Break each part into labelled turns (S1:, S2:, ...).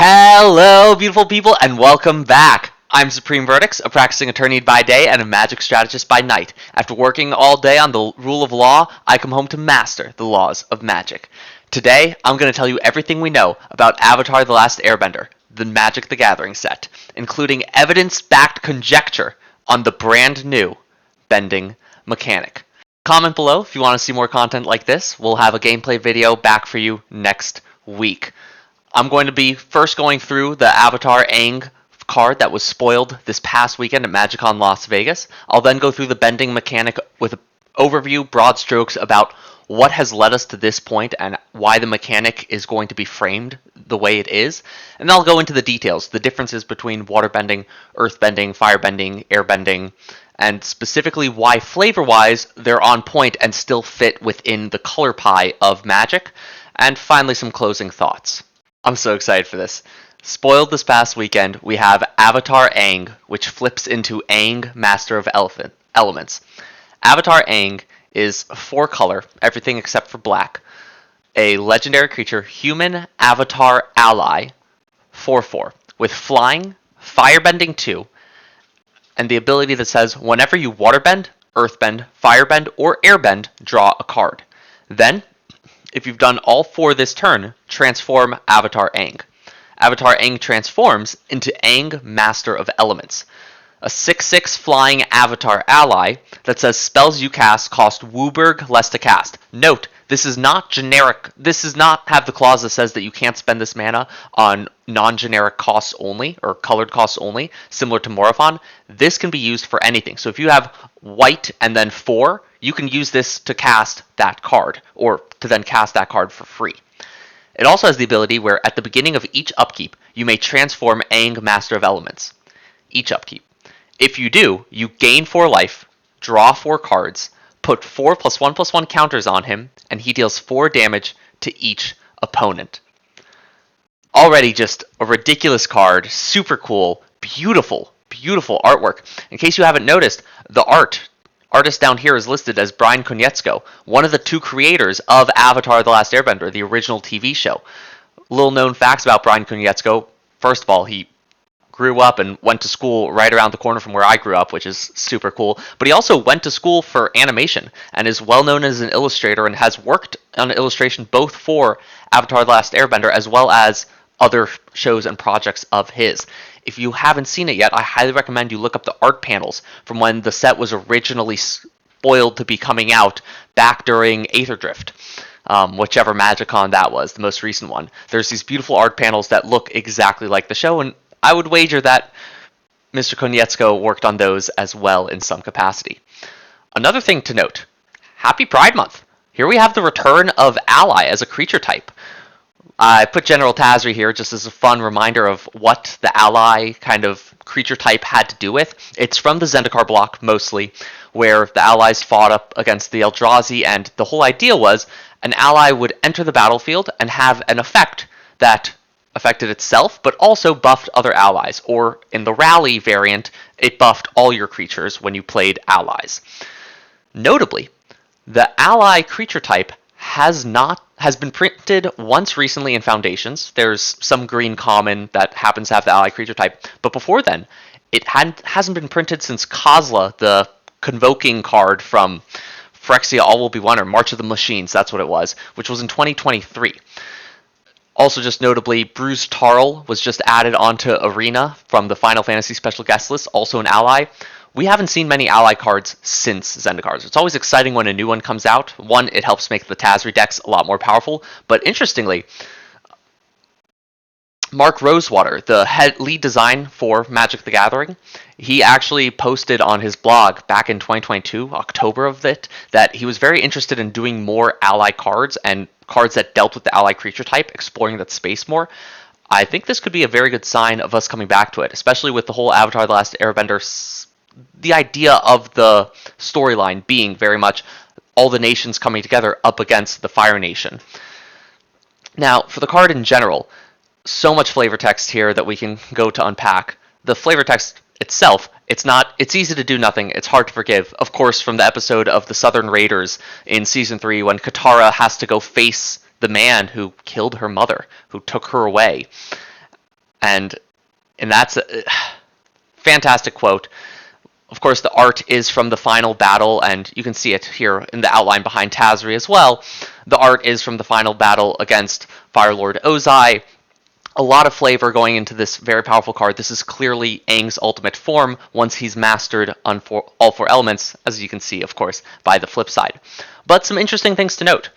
S1: Hello, beautiful people, and welcome back. I'm Supreme Verdicts, a practicing attorney by day and a magic strategist by night. After working all day on the rule of law, I come home to master the laws of magic. Today, I'm going to tell you everything we know about Avatar The Last Airbender, the Magic the Gathering set, including evidence-backed conjecture on the brand new bending mechanic. Comment below if you want to see more content like this. We'll have a gameplay video back for you next week. I'm going to be first going through the Avatar Aang card that was spoiled this past weekend at MagicCon Las Vegas. I'll then go through the bending mechanic with an overview, broad strokes about what has led us to this point and why the mechanic is going to be framed the way it is. And then I'll go into the details, the differences between waterbending, earthbending, firebending, airbending, and specifically why flavor-wise they're on point and still fit within the color pie of Magic. And finally, some closing thoughts. I'm so excited for this. Spoiled this past weekend, we have Avatar Aang, which flips into Aang, Master of Elements. Avatar Aang is 4-color, everything except for black. A legendary creature, human avatar ally, 4/4, with flying, firebending 2, and the ability that says whenever you waterbend, earthbend, firebend, or airbend, draw a card. Then, if you've done all 4 this turn, transform Avatar Aang. Avatar Aang transforms into Aang, Master of Elements, a 6/6 flying avatar ally that says spells you cast cost Wooburg less to cast. Note, this is not generic. This does not have the clause that says that you can't spend this mana on non-generic costs only, or colored costs only, similar to Morophon. This can be used for anything. So if you have white and then 4, you can use this to cast that card, or to then cast that card for free. It also has the ability where at the beginning of each upkeep, you may transform Aang, Master of Elements. Each upkeep. If you do, you gain 4 life, draw 4 cards, put 4 +1/+1 counters on him, and he deals 4 damage to each opponent. Already just a ridiculous card, super cool, beautiful, beautiful artwork. In case you haven't noticed, the artist down here is listed as Brian Konietzko, one of the 2 creators of Avatar The Last Airbender, the original TV show. Little known facts about Brian Konietzko. First of all, he grew up and went to school right around the corner from where I grew up, which is super cool. But he also went to school for animation and is well known as an illustrator and has worked on illustration both for Avatar The Last Airbender as well as other shows and projects of his. If you haven't seen it yet, I highly recommend you look up the art panels from when the set was originally spoiled to be coming out back during Aetherdrift. Whichever MagicCon that was, the most recent one. There's these beautiful art panels that look exactly like the show, and I would wager that Mr. Konietzko worked on those as well in some capacity. Another thing to note, happy Pride Month. Here we have the return of Ally as a creature type. I put General Tazri here just as a fun reminder of what the ally kind of creature type had to do with. It's from the Zendikar block, mostly, where the allies fought up against the Eldrazi, and the whole idea was an ally would enter the battlefield and have an effect that affected itself, but also buffed other allies, or in the Rally variant, it buffed all your creatures when you played allies. Notably, the ally creature type has been printed once recently in Foundations. There's some green common that happens to have the ally creature type, but before then, it hasn't been printed since Kozla, the convoking card from Phyrexia All Will Be One, or March of the Machines, that's what it was, which was in 2023. Also, just notably, Bruce Tarl was just added onto Arena from the Final Fantasy Special Guest List, also an ally. We haven't seen many ally cards since Zendikar. It's always exciting when a new one comes out. One, it helps make the Tazri decks a lot more powerful, but interestingly, Mark Rosewater, the lead design for Magic the Gathering, he actually posted on his blog back in 2022, October of it, that he was very interested in doing more ally cards and cards that dealt with the ally creature type, exploring that space more. I think this could be a very good sign of us coming back to it, especially with the whole Avatar The Last Airbender, the idea of the storyline being very much all the nations coming together up against the Fire Nation. Now, for the card in general, so much flavor text here that we can go to unpack. The flavor text itself, it's easy to do nothing, it's hard to forgive. Of course, from the episode of the Southern Raiders in Season 3 when Katara has to go face the man who killed her mother, who took her away. And that's a fantastic quote. Of course, the art is from the final battle, and you can see it here in the outline behind Tazri as well. The art is from the final battle against Fire Lord Ozai. A lot of flavor going into this very powerful card. This is clearly Aang's ultimate form once he's mastered on all four elements, as you can see, of course, by the flip side. But some interesting things to note.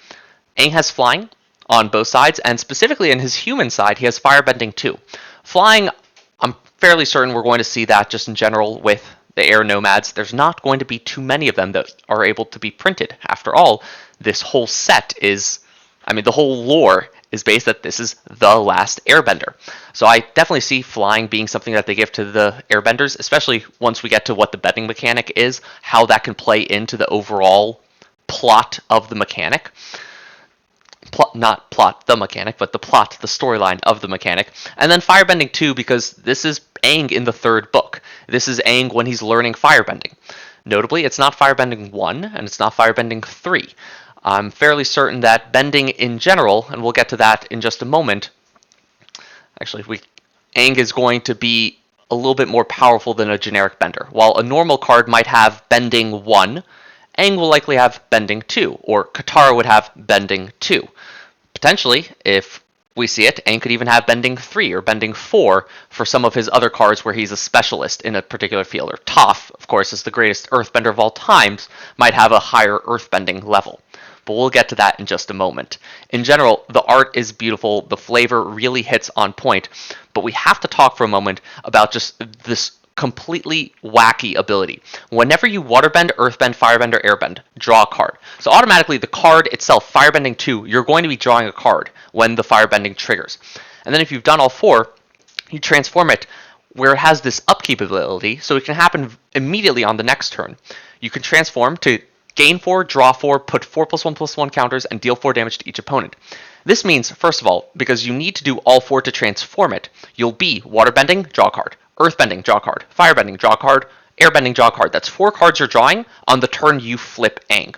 S1: Aang has flying on both sides, and specifically in his human side, he has Firebending too. Flying, I'm fairly certain we're going to see that just in general with the air nomads. There's not going to be too many of them that are able to be printed. After all, this whole set is, the whole lore is based that this is the last Airbender. So I definitely see flying being something that they give to the Airbenders, especially once we get to what the bending mechanic is, how that can play into the overall plot of the mechanic. Not plot the mechanic, but the plot, the storyline of the mechanic. And then Firebending too, because this is Aang in the third book. This is Aang when he's learning Firebending. Notably, it's not Firebending 1, and it's not Firebending 3. I'm fairly certain that bending in general, and we'll get to that in just a moment, actually, Aang is going to be a little bit more powerful than a generic bender. While a normal card might have bending 1, Aang will likely have bending 2, or Katara would have bending 2. Potentially, if we see it, Aang could even have bending 3 or bending 4 for some of his other cards where he's a specialist in a particular field. Or Toph, of course, is the greatest earthbender of all times, might have a higher earthbending level. But we'll get to that in just a moment. In general, the art is beautiful, the flavor really hits on point, but we have to talk for a moment about just this completely wacky ability. Whenever you waterbend, earthbend, firebend, or airbend, draw a card. So automatically the card itself, Firebending 2, you're going to be drawing a card when the Firebending triggers. And then if you've done all four, you transform it where it has this upkeep ability, so it can happen immediately on the next turn. You can transform to gain 4, draw 4, put 4+1/+1 counters, and deal 4 damage to each opponent. This means, first of all, because you need to do all 4 to transform it, you'll be waterbending, draw a card, earthbending, draw a card, firebending, draw a card, airbending, draw a card. That's 4 cards you're drawing on the turn you flip Aang.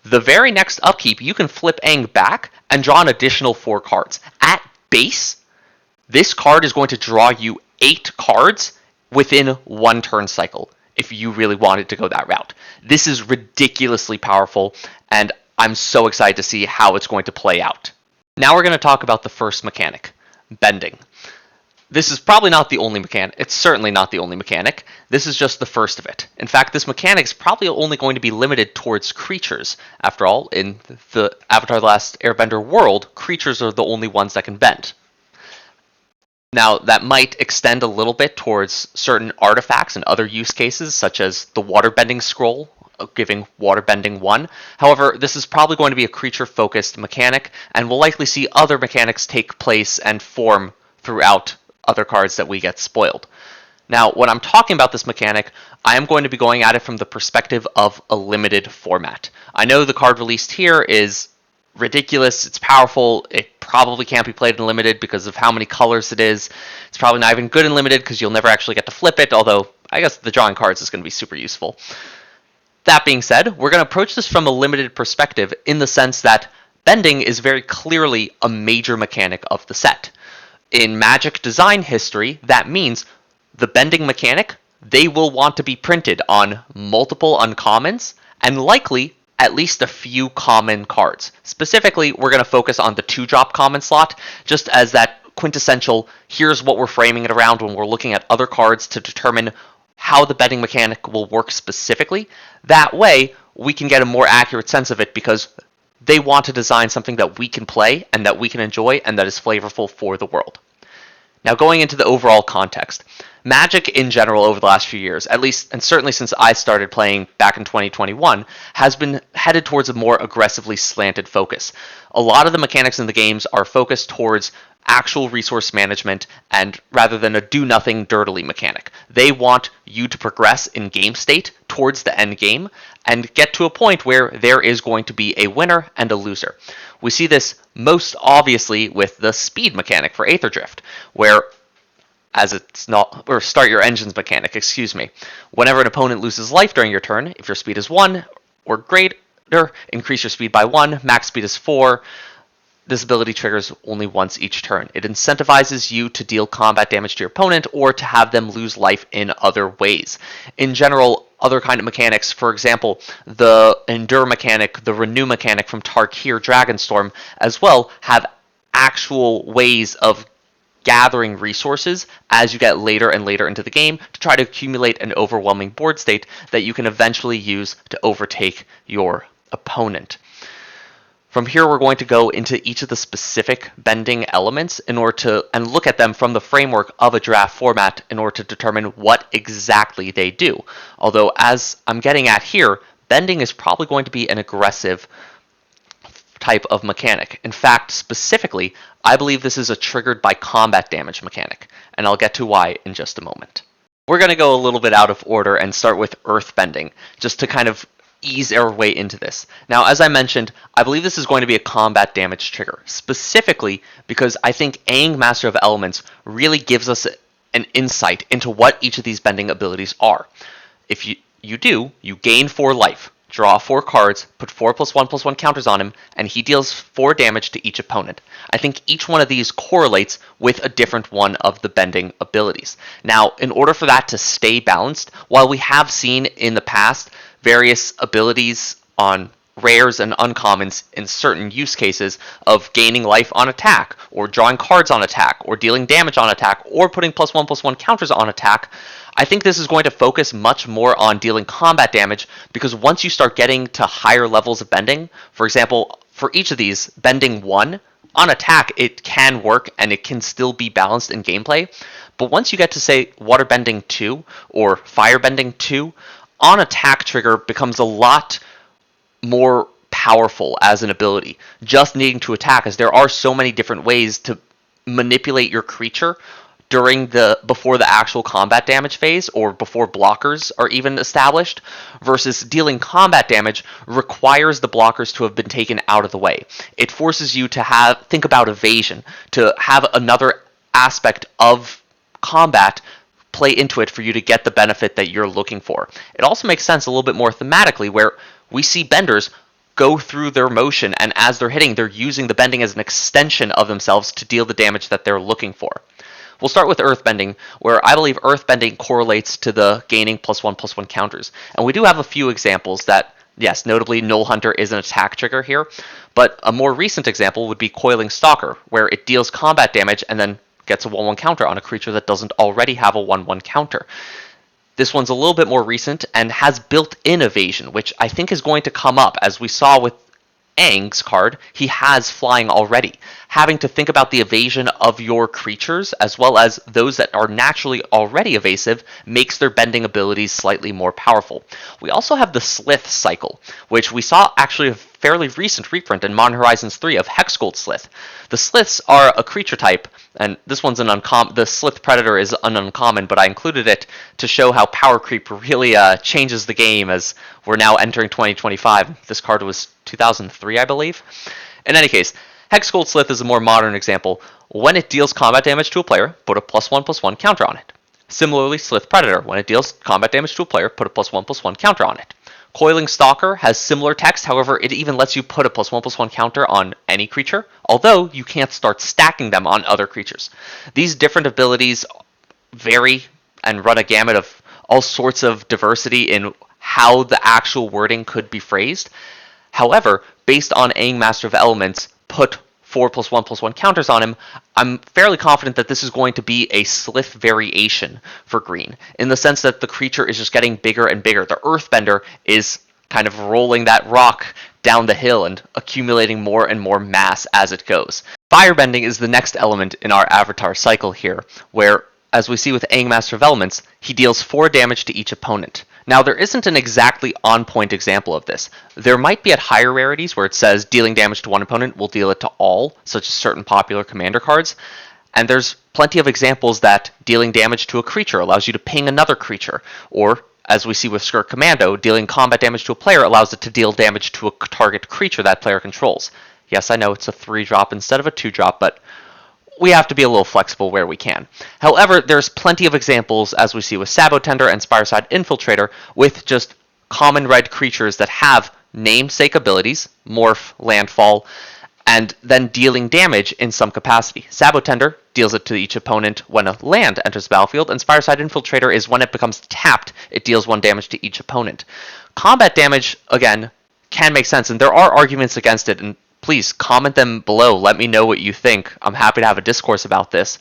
S1: The very next upkeep, you can flip Aang back and draw an additional 4 cards. At base, this card is going to draw you 8 cards within 1 turn cycle, if you really wanted to go that route. This is ridiculously powerful, and I'm so excited to see how it's going to play out. Now we're going to talk about the first mechanic, bending. This is probably not the only mechanic. It's certainly not the only mechanic. This is just the first of it. In fact, this mechanic is probably only going to be limited towards creatures. After all, in the Avatar The Last Airbender world, creatures are the only ones that can bend. Now, that might extend a little bit towards certain artifacts and other use cases, such as the Waterbending scroll, giving Waterbending 1. However, this is probably going to be a creature-focused mechanic, and we'll likely see other mechanics take place and form throughout other cards that we get spoiled. Now, when I'm talking about this mechanic, I am going to be going at it from the perspective of a limited format. I know the card released here is ridiculous, it's powerful, it probably can't be played in limited because of how many colors it is. It's probably not even good in limited because you'll never actually get to flip it, although I guess the drawing cards is going to be super useful. That being said, we're going to approach this from a limited perspective in the sense that bending is very clearly a major mechanic of the set. In Magic design history, that means the bending mechanic, they will want to be printed on multiple uncommons and likely at least a few common cards. Specifically, we're going to focus on the 2-drop common slot, just as that quintessential, here's what we're framing it around when we're looking at other cards to determine how the bending mechanic will work specifically. That way, we can get a more accurate sense of it because they want to design something that we can play and that we can enjoy and that is flavorful for the world. Now, going into the overall context, Magic in general over the last few years, at least, and certainly since I started playing back in 2021, has been headed towards a more aggressively slanted focus. A lot of the mechanics in the games are focused towards actual resource management and rather than a do-nothing dirtily mechanic. They want you to progress in game state towards the end game and get to a point where there is going to be a winner and a loser. We see this most obviously with the speed mechanic for Aether Drift, where start your engines mechanic, whenever an opponent loses life during your turn, if your speed is 1 or greater, increase your speed by 1, max speed is 4, this ability triggers only once each turn. It incentivizes you to deal combat damage to your opponent or to have them lose life in other ways. In general, other kind of mechanics, for example, the Endure mechanic, the Renew mechanic from Tarkir Dragonstorm, as well, have actual ways of gathering resources as you get later and later into the game to try to accumulate an overwhelming board state that you can eventually use to overtake your opponent. From here, we're going to go into each of the specific bending elements in order to and look at them from the framework of a draft format in order to determine what exactly they do. Although, as I'm getting at here, bending is probably going to be an aggressive type of mechanic. In fact, specifically, I believe this is a triggered by combat damage mechanic, and I'll get to why in just a moment. We're going to go a little bit out of order and start with Earthbending, just to kind of ease our way into this. Now, as I mentioned, I believe this is going to be a combat damage trigger, specifically because I think Aang, Master of Elements, really gives us an insight into what each of these bending abilities are. If you do, you gain 4 life, draw 4 cards, put 4+1/+1 counters on him, and he deals 4 damage to each opponent. I think each one of these correlates with a different one of the bending abilities. Now, in order for that to stay balanced, while we have seen in the past various abilities on rares and uncommons in certain use cases of gaining life on attack, or drawing cards on attack, or dealing damage on attack, or putting +1/+1 counters on attack, I think this is going to focus much more on dealing combat damage, because once you start getting to higher levels of bending, for example, for each of these, bending 1, on attack it can work and it can still be balanced in gameplay, but once you get to, say, Waterbending 2 or Firebending 2, on attack trigger becomes a lot more powerful as an ability, just needing to attack, as there are so many different ways to manipulate your creature before the actual combat damage phase, or before blockers are even established, versus dealing combat damage requires the blockers to have been taken out of the way. It forces you to think about evasion, to have another aspect of combat play into it for you to get the benefit that you're looking for. It also makes sense a little bit more thematically, where we see benders go through their motion, and as they're hitting, they're using the bending as an extension of themselves to deal the damage that they're looking for. We'll start with Earthbending, where I believe Earthbending correlates to the gaining +1/+1 counters. And we do have a few examples that, yes, notably Null Hunter is an attack trigger here, but a more recent example would be Coiling Stalker, where it deals combat damage and then gets a 1/1 counter on a creature that doesn't already have a 1/1 counter. This one's a little bit more recent and has built-in evasion, which I think is going to come up. As we saw with Aang's card, he has flying already. Having to think about the evasion of your creatures, as well as those that are naturally already evasive, makes their bending abilities slightly more powerful. We also have the Slith cycle, which we saw actually a fairly recent reprint in Modern Horizons 3 of Hexgold Slith. The Sliths are a creature type, and this one's an uncommon. The Slith Predator is an uncommon, but I included it to show how power creep really changes the game as we're now entering 2025. This card was 2003, I believe. In any case, Hexgold Slith is a more modern example. When it deals combat damage to a player, put a +1/+1 counter on it. Similarly, Slith Predator, when it deals combat damage to a player, put a +1/+1 counter on it. Coiling Stalker has similar text, however, it even lets you put a +1/+1 counter on any creature, although you can't start stacking them on other creatures. These different abilities vary and run a gamut of all sorts of diversity in how the actual wording could be phrased. However, based on Aang, Master of Elements, put 4+1/+1 counters on him, I'm fairly confident that this is going to be a Slith variation for green, in the sense that the creature is just getting bigger and bigger. The Earthbender is kind of rolling that rock down the hill and accumulating more and more mass as it goes. Firebending is the next element in our Avatar cycle here, where, as we see with Aang, Master of Elements, he deals 4 damage to each opponent. Now, there isn't an exactly on-point example of this. There might be at higher rarities where it says dealing damage to one opponent will deal it to all, such as certain popular commander cards. And there's plenty of examples that dealing damage to a creature allows you to ping another creature. Or, as we see with Skirk Commando, dealing combat damage to a player allows it to deal damage to a target creature that player controls. Yes, I know it's a 3-drop instead of a 2-drop, but we have to be a little flexible where we can. However, there's plenty of examples, as we see with Sabotender and Spireside Infiltrator, with just common red creatures that have namesake abilities, Morph, Landfall, and then dealing damage in some capacity. Sabotender deals it to each opponent when a land enters the battlefield, and Spireside Infiltrator is when it becomes tapped, it deals 1 damage to each opponent. Combat damage, again, can make sense, and there are arguments against it, and please comment them below. Let me know what you think. I'm happy to have a discourse about this.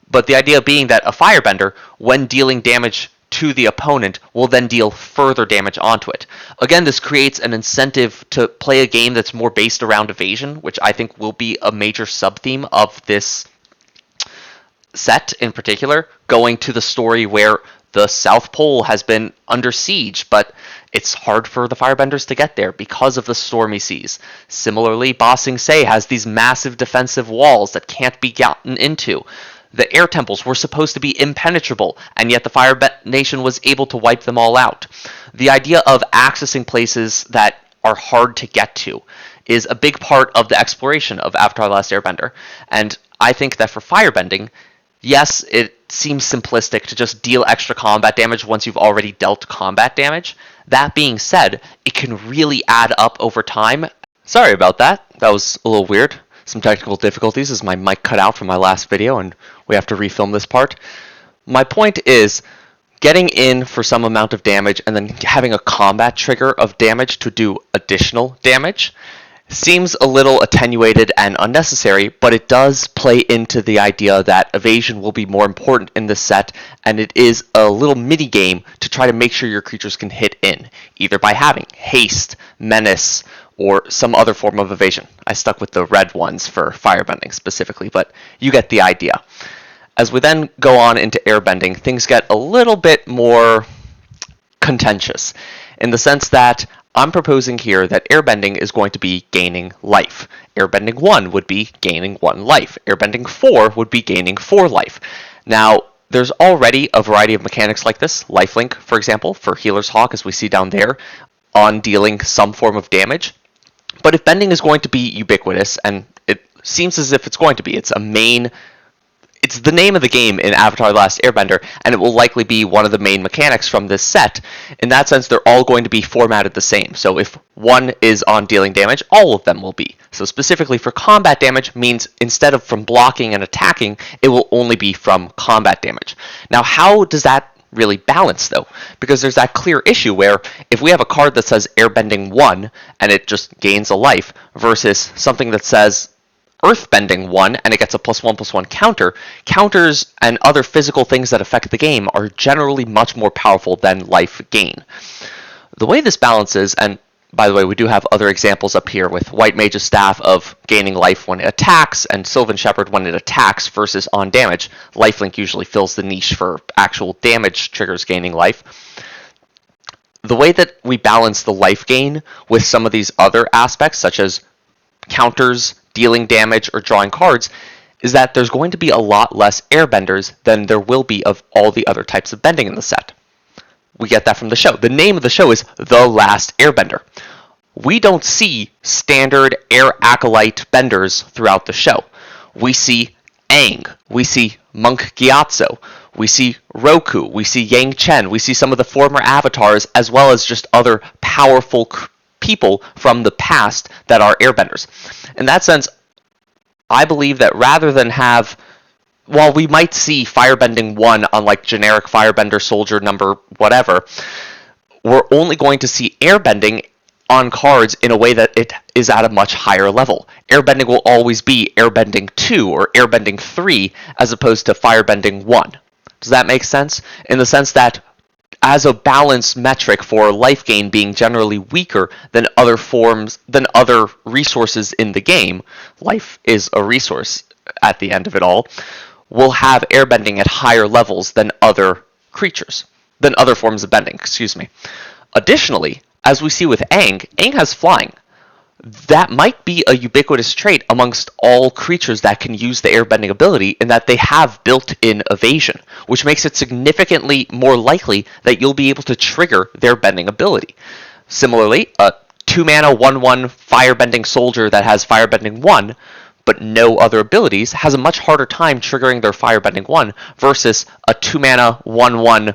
S1: But the idea being that a Firebender, when dealing damage to the opponent, will then deal further damage onto it. Again, this creates an incentive to play a game that's more based around evasion, which I think will be a major sub-theme of this set in particular, going to the story where the South Pole has been under siege, but it's hard for the Firebenders to get there because of the stormy seas. Similarly, Ba Sing Se has these massive defensive walls that can't be gotten into. The air temples were supposed to be impenetrable, and yet the Fire Nation was able to wipe them all out. The idea of accessing places that are hard to get to is a big part of the exploration of Avatar: The Last Airbender, and I think that for Firebending, yes, it seems simplistic to just deal extra combat damage once you've already dealt combat damage. That being said, it can really add up over time. Sorry about that. That was a little weird. Some technical difficulties as my mic cut out from my last video and we have to refilm this part. My point is, getting in for some amount of damage and then having a combat trigger of damage to do additional damage seems a little attenuated and unnecessary, but it does play into the idea that evasion will be more important in this set, and it is a little mini game to try to make sure your creatures can hit in, either by having haste, menace, or some other form of evasion. I stuck with the red ones for Firebending specifically, but you get the idea. As we then go on into Airbending, things get a little bit more contentious, in the sense that I'm proposing here that Airbending is going to be gaining life. Airbending 1 would be gaining 1 life. Airbending 4 would be gaining 4 life. Now, there's already a variety of mechanics like this. Lifelink, for example, for Healer's Hawk, as we see down there, on dealing some form of damage. But if bending is going to be ubiquitous, and it seems as if it's going to be, it's the name of the game in Avatar: The Last Airbender, and it will likely be one of the main mechanics from this set. In that sense, they're all going to be formatted the same. So if one is on dealing damage, all of them will be. So specifically for combat damage means instead of from blocking and attacking, it will only be from combat damage. Now, how does that really balance, though? Because there's that clear issue where if we have a card that says Airbending 1 and it just gains a life versus something that says Earthbending 1 and it gets a +1/+1 counter, counters and other physical things that affect the game are generally much more powerful than life gain. The way this balances, and by the way, we do have other examples up here with White Mage's Staff of gaining life when it attacks, and Sylvan Shepherd when it attacks versus on damage. Lifelink usually fills the niche for actual damage triggers gaining life. The way that we balance the life gain with some of these other aspects, such as counters, dealing damage, or drawing cards, is that there's going to be a lot less airbenders than there will be of all the other types of bending in the set. We get that from the show. The name of the show is The Last Airbender. We don't see standard air acolyte benders throughout the show. We see Aang, we see Monk Gyatso, we see Roku, we see Yang Chen, we see some of the former avatars, as well as just other powerful people from the past that are airbenders. In that sense, I believe that rather than have, while we might see Firebending 1 on like generic Firebender soldier number whatever, we're only going to see airbending on cards in a way that it is at a much higher level. Airbending will always be Airbending 2 or Airbending 3 as opposed to Firebending 1. Does that make sense? In the sense that as a balanced metric for life gain being generally weaker than other forms, than other resources in the game, life is a resource at the end of it all, we'll have airbending at higher levels than other creatures, than other forms of bending, excuse me. Additionally, as we see with Aang, Aang has flying. That might be a ubiquitous trait amongst all creatures that can use the airbending ability in that they have built-in evasion, which makes it significantly more likely that you'll be able to trigger their bending ability. Similarly, a 2-mana 1/1 firebending soldier that has Firebending 1 but no other abilities has a much harder time triggering their Firebending 1 versus a 2-mana 1/1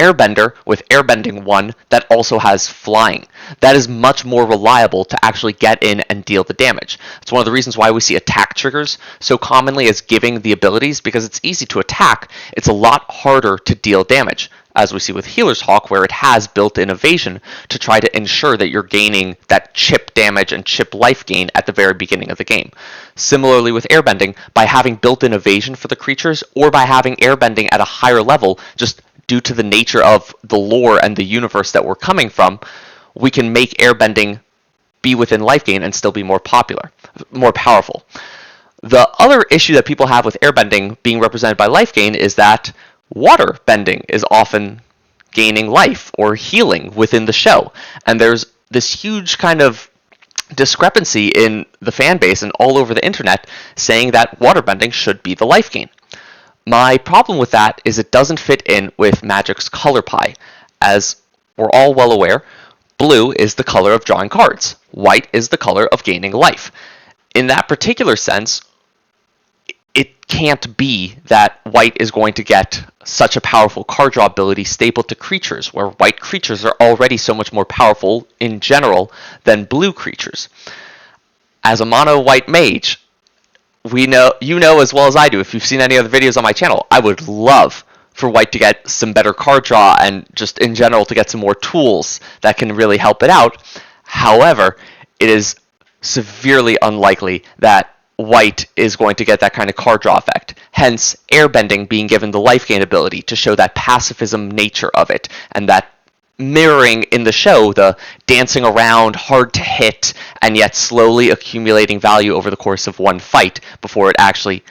S1: Airbender with Airbending 1 that also has flying. That is much more reliable to actually get in and deal the damage. It's one of the reasons why we see attack triggers so commonly as giving the abilities, because it's easy to attack, it's a lot harder to deal damage, as we see with Healer's Hawk, where it has built-in evasion to try to ensure that you're gaining that chip damage and chip life gain at the very beginning of the game. Similarly with Airbending, by having built-in evasion for the creatures, or by having Airbending at a higher level, just due to the nature of the lore and the universe that we're coming from, we can make Airbending be within life gain and still be more powerful. The other issue that people have with Airbending being represented by life gain is that water bending is often gaining life or healing within the show. And there's this huge kind of discrepancy in the fan base and all over the internet saying that waterbending should be the life gain. My problem with that is it doesn't fit in with Magic's color pie. As we're all well aware, blue is the color of drawing cards. White is the color of gaining life. In that particular sense, it can't be that white is going to get such a powerful card draw ability stapled to creatures, where white creatures are already so much more powerful in general than blue creatures. As a mono white mage, you know as well as I do, if you've seen any other videos on my channel, I would love for white to get some better card draw and just in general to get some more tools that can really help it out. However, it is severely unlikely that white is going to get that kind of card draw effect. Hence, Airbending being given the life gain ability to show that pacifism nature of it, and that mirroring in the show the dancing around, hard to hit, and yet slowly accumulating value over the course of one fight before it actually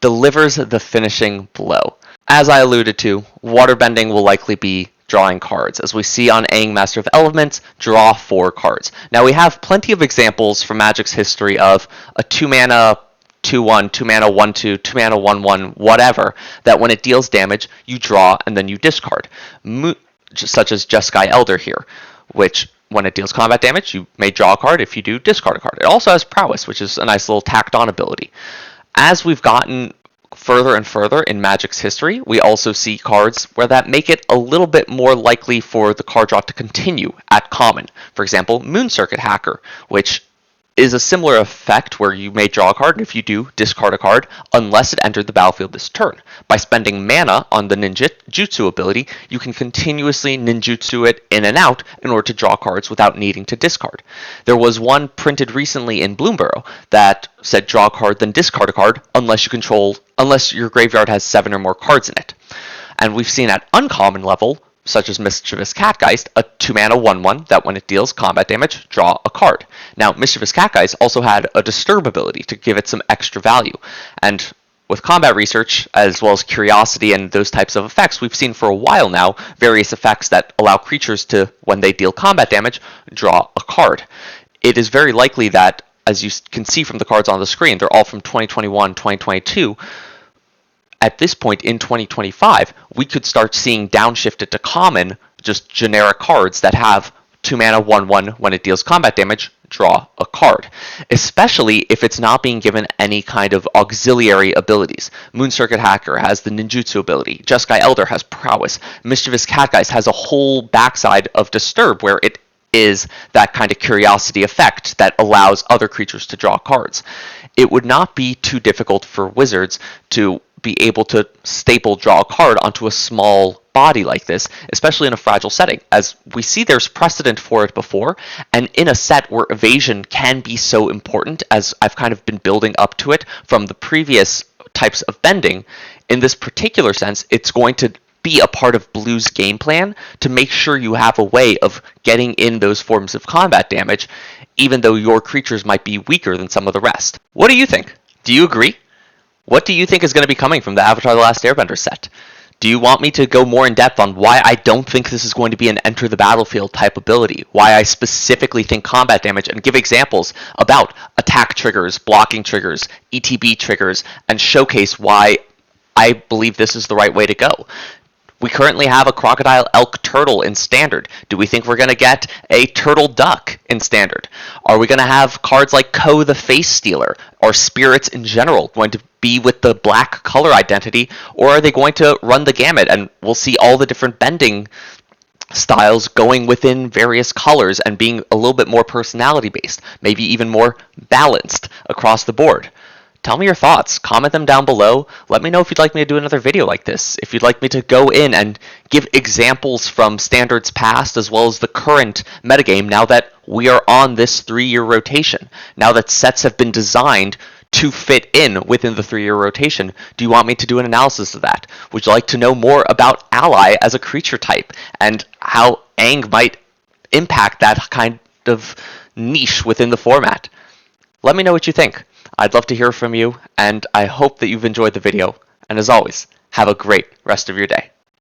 S1: delivers the finishing blow. As I alluded to, waterbending will likely be drawing cards. As we see on Aang, Master of Elements, draw 4 cards. Now we have plenty of examples from Magic's history of a 2-mana 2/1, 2-mana 1/2, 2-mana 1/1, whatever, that when it deals damage, you draw and then you discard. Such as Jeskai Elder here, which when it deals combat damage, you may draw a card. If you do, discard a card. It also has Prowess, which is a nice little tacked on ability. As we've gotten further and further in Magic's history, we also see cards where that make it a little bit more likely for the card draw to continue at common. For example, Moon Circuit Hacker, which is a similar effect where you may draw a card, and if you do, discard a card, unless it entered the battlefield this turn. By spending mana on the ninjutsu ability, you can continuously ninjutsu it in and out in order to draw cards without needing to discard. There was one printed recently in Bloomburrow that said draw a card, then discard a card, unless your graveyard has 7 or more cards in it. And we've seen at uncommon level, such as Mischievous Catgeist, a 2-mana 1/1 that when it deals combat damage, draw a card. Now, Mischievous Catgeist also had a Disturb ability to give it some extra value. And with combat research, as well as curiosity and those types of effects, we've seen for a while now various effects that allow creatures to, when they deal combat damage, draw a card. It is very likely that, as you can see from the cards on the screen, they're all from 2021, 2022, at this point in 2025, we could start seeing downshifted to common, just generic cards that have 2-mana 1/1 when it deals combat damage, draw a card. Especially if it's not being given any kind of auxiliary abilities. Moon Circuit Hacker has the ninjutsu ability. Jeskai Elder has Prowess. Mischievous Catgeist has a whole backside of Disturb where it is that kind of curiosity effect that allows other creatures to draw cards. It would not be too difficult for Wizards to be able to staple draw a card onto a small body like this, especially in a fragile setting, as we see there's precedent for it before, and in a set where evasion can be so important, as I've kind of been building up to it from the previous types of bending, in this particular sense, it's going to be a part of Blue's game plan to make sure you have a way of getting in those forms of combat damage, even though your creatures might be weaker than some of the rest. What do you think? Do you agree? What do you think is going to be coming from the Avatar The Last Airbender set? Do you want me to go more in depth on why I don't think this is going to be an enter the battlefield type ability? Why I specifically think combat damage, and give examples about attack triggers, blocking triggers, ETB triggers, and showcase why I believe this is the right way to go? We currently have a crocodile, elk, turtle in standard. Do we think we're going to get a turtle duck in standard? Are we going to have cards like Ko the Face Stealer or spirits in general going to be with the black color identity, or are they going to run the gamut and we'll see all the different bending styles going within various colors and being a little bit more personality based, maybe even more balanced across the board? Tell me your thoughts. Comment them down below. Let me know if you'd like me to do another video like this. If you'd like me to go in and give examples from standards past as well as the current metagame now that we are on this 3-year rotation. Now that sets have been designed to fit in within the 3-year rotation, do you want me to do an analysis of that? Would you like to know more about Ally as a creature type and how Aang might impact that kind of niche within the format? Let me know what you think. I'd love to hear from you, and I hope that you've enjoyed the video. And as always, have a great rest of your day.